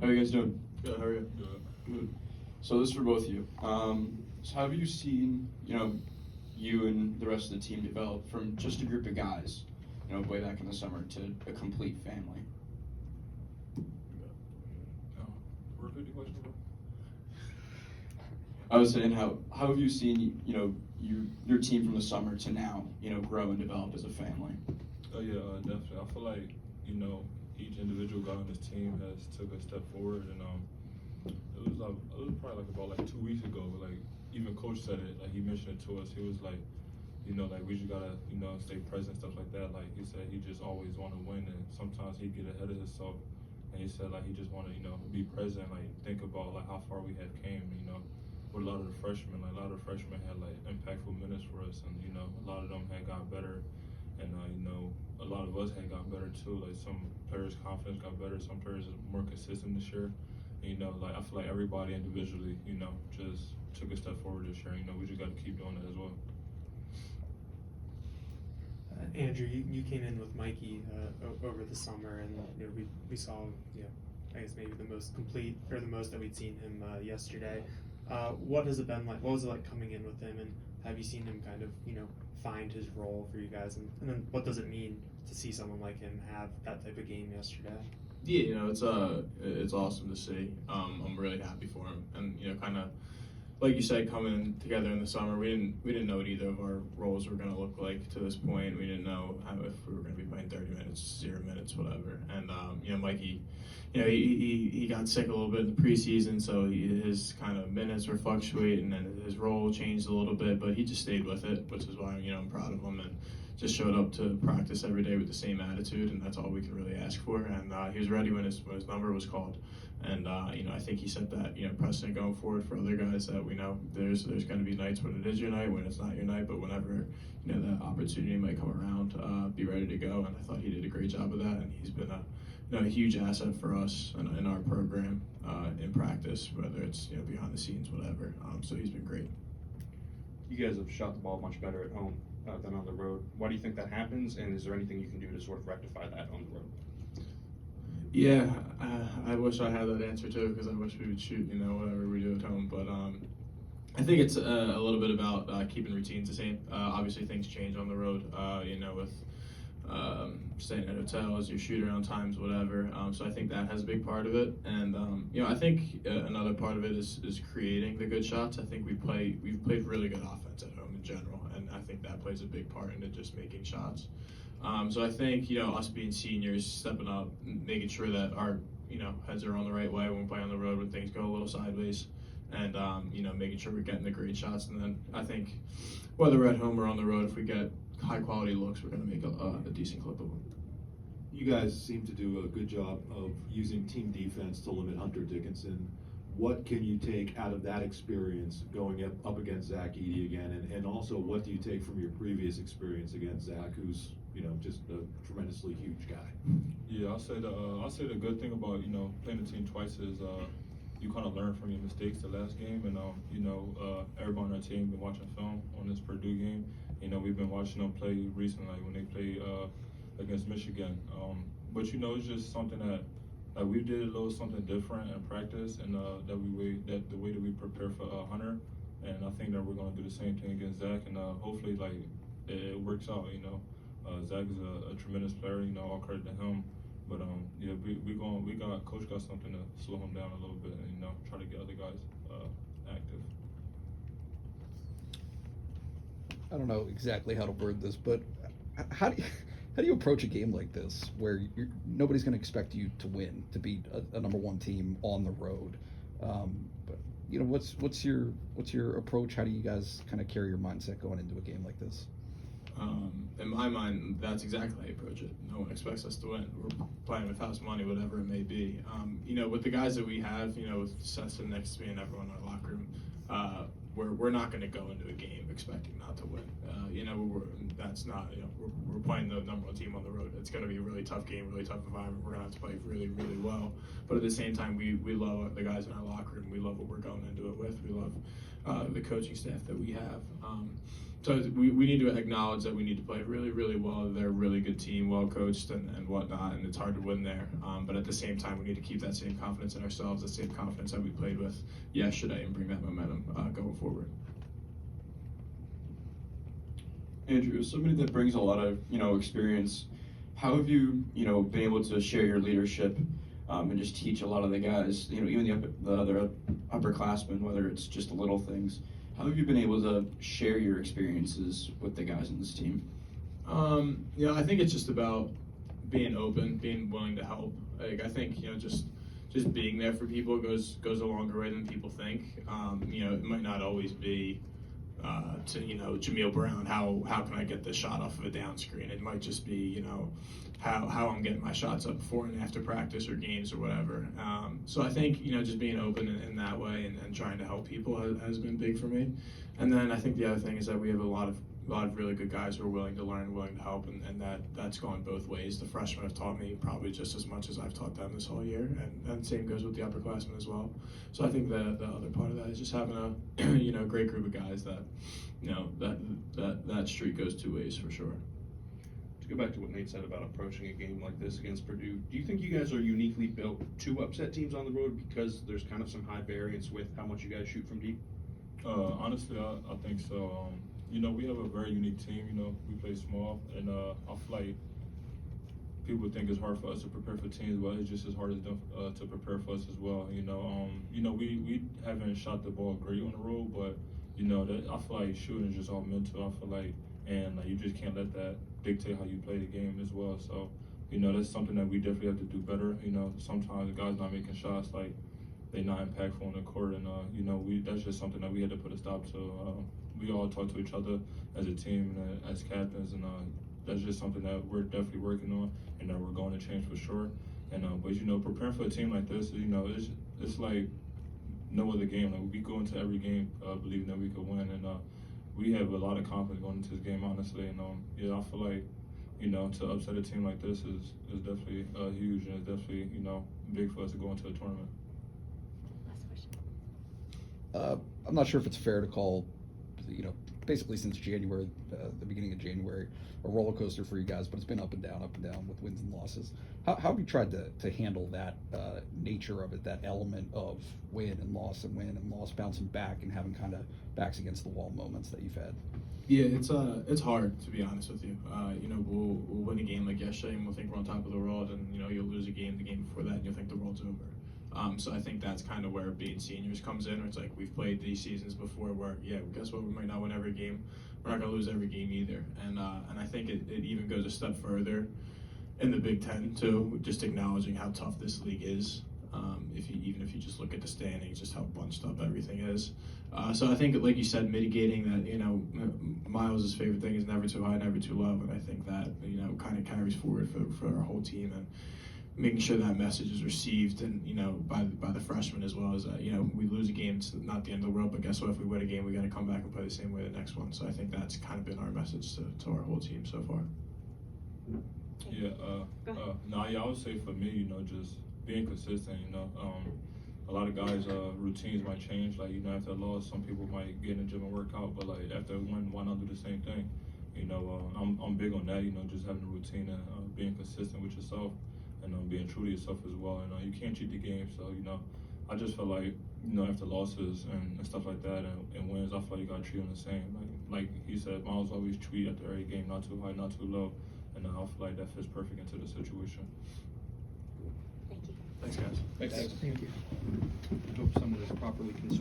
How are you guys doing? Good, how are you? Good. So this is for both of you. So have you seen, you and the rest of the team develop from just a group of guys, way back in the summer to a complete family? Repeat the question, bro. I was saying, how have you seen, your team from the summer to now, grow and develop as a family? Oh yeah, definitely. I feel like, each individual guy on this team has took a step forward, and it was probably about 2 weeks ago. Like even coach said it. Like he mentioned it to us. He was like, we just gotta, stay present, stuff like that. Like he said, he just always want to win, and sometimes he get ahead of himself. And he said he just want to, be present, think about how far we have came, with a lot of the freshmen. A lot of the freshmen had impactful minutes for us, and a lot of them had got better. And a lot of us had got better too. Some players' confidence got better. Some players are more consistent this year. And, I feel like everybody individually, just took a step forward this year. We just got to keep doing that as well. Andrew, you came in with Mikey over the summer, and we saw I guess maybe the most complete, or the most that we'd seen him yesterday. What has it been like? What was it like coming in with him, and have you seen him kind of find his role for you guys, and then what does it mean to see someone like him have that type of game yesterday? Yeah, it's awesome to see. I'm really happy for him, and kind of like you said, coming together in the summer, we didn't know what either of our roles were going to look like to this point. We didn't know if we were going to be playing 30 minutes, 0 minutes, whatever. And Mikey, he got sick a little bit in the preseason, so his kind of minutes were fluctuating, and his role changed a little bit. But he just stayed with it, which is why I'm proud of him, and just showed up to practice every day with the same attitude, and that's all we can really ask for. And he was ready when his number was called. And I think he set that precedent going forward for other guys that we know there's going to be nights when it is your night, when it's not your night, but whenever that opportunity might come around, be ready to go. And I thought he did a great job of that, and he's been a huge asset for us in our program in practice, whether it's behind the scenes, whatever. So he's been great. You guys have shot the ball much better at home than on the road. Why do you think that happens, and is there anything you can do to sort of rectify that on the road? Yeah, I wish I had that answer too, because I wish we would shoot, whatever we do at home. But I think it's a little bit about keeping routines the same. Obviously, things change on the road, with staying at hotels, your shoot around times, whatever. So I think that has a big part of it. And I think another part of it is creating the good shots. I think we've played really good offense at home in general, and I think that plays a big part into just making shots. So I think, us being seniors, stepping up, making sure that our, heads are on the right way when we play on the road, when things go a little sideways, and, making sure we're getting the great shots. And then I think whether we're at home or on the road, if we get high quality looks, we're going to make a decent clip of them. You guys seem to do a good job of using team defense to limit Hunter Dickinson. What can you take out of that experience going up against Zach Edey again? And also, what do you take from your previous experience against Zach, who's just a tremendously huge guy? Yeah, I'll say the good thing about playing the team twice is you kind of learn from your mistakes the last game, and everyone on our team been watching film on this Purdue game. We've been watching them play recently, when they play against Michigan. But it's just something that we did a little something different in practice, and the way that we prepare for Hunter, and I think that we're gonna do the same thing against Zach, and hopefully it works out. Zach is a tremendous player. All credit to him. But coach got something to slow him down a little bit, and try to get other guys active. I don't know exactly how to word this, but how do you approach a game like this where nobody's going to expect you to win, to beat a number one team on the road? But what's your approach? How do you guys kind of carry your mindset going into a game like this? In my mind, that's exactly how you approach it. No one expects us to win. We're playing with house money, whatever it may be. With the guys that we have, with Seth sitting next to me and everyone in our locker room, we're not going to go into a game expecting not to win. That's not. We're playing the number one team on the road. It's going to be a really tough game, really tough environment. We're going to have to play really, really well. But at the same time, we love the guys in our locker room. We love what we're going into it with. We love the coaching staff that we have. So we need to acknowledge that we need to play really, really well. They're a really good team, well coached and whatnot, and it's hard to win there. But at the same time, we need to keep that same confidence in ourselves, the same confidence that we played with yesterday, and bring that momentum going forward. Andrew, as somebody that brings a lot of experience, how have you been able to share your leadership and just teach a lot of the guys, even the other upperclassmen, whether it's just the little things? How have you been able to share your experiences with the guys in this team? I think it's just about being open, being willing to help. Like, I think just being there for people goes a longer way than people think. It might not always be to Jameel Brown, how can I get this shot off of a down screen? It might just be how I'm getting my shots up before and after practice or games or whatever. So I think just being open in that way and trying to help people has been big for me. And then I think the other thing is that we have a lot of really good guys who are willing to learn, willing to help, and that's gone both ways. The freshmen have taught me probably just as much as I've taught them this whole year, and same goes with the upperclassmen as well. So I think the other part of that is just having a great group of guys that that streak goes two ways for sure. To go back to what Nate said about approaching a game like this against Purdue, do you think you guys are uniquely built to upset teams on the road because there's kind of some high variance with how much you guys shoot from deep? Honestly, I think so. We have a very unique team. We play small, and I feel like people think it's hard for us to prepare for teams, but it's just as hard as them to prepare for us as well. We haven't shot the ball great on the road, but I feel like shooting is just all mental. I feel like, and you just can't let that dictate how you play the game as well. So, that's something that we definitely have to do better. Sometimes the guys not making shots, like they're not impactful on the court, and that's just something that we had to put a stop to. We all talk to each other as a team and as captains, and that's just something that we're definitely working on and that we're going to change for sure. And but preparing for a team like this, it's like no other game. Like, we go into every game believing that we could win, and we have a lot of confidence going into this game, honestly. And I feel like to upset a team like this is definitely huge, and it's definitely big for us to go into a tournament. Last question. I'm not sure if it's fair to call, basically since January, the beginning of January, a roller coaster for you guys, but it's been up and down with wins and losses. How have you tried to handle that nature of it, that element of win and loss, bouncing back and having kind of backs against the wall moments that you've had? Yeah, it's hard, to be honest with you. We'll win a game like yesterday and we'll think we're on top of the world, and you'll lose a game the game before that and you'll think the world's over. So I think that's kind of where being seniors comes in. Where it's like, we've played these seasons before where, guess what, we might not win every game. We're not going to lose every game either. And I think it even goes a step further in the Big Ten too, just acknowledging how tough this league is. Even if you just look at the standings, just how bunched up everything is. So I think, like you said, mitigating that, Miles' favorite thing is never too high, never too low. And I think that, kind of carries forward for our whole team, and making sure that message is received and by the freshmen as well, as we lose a game, it's not the end of the world, but guess what, if we win a game we got to come back and play the same way the next one. So I think that's kind of been our message to our whole team so far. I would say for me, just being consistent. A lot of guys routines might change, like after a loss some people might get in the gym and work out, but like after a win, why not do the same thing? I'm big on that, just having a routine and being consistent with yourself, and being true to yourself as well. You can't cheat the game, so I just feel like after losses and stuff like that and wins, I feel like you gotta treat them the same. Like he said, Miles always tweet after every game, not too high, not too low, and I feel like that fits perfect into the situation. Thank you. Thanks, guys. Thanks. Thank you. I hope someone is properly considered.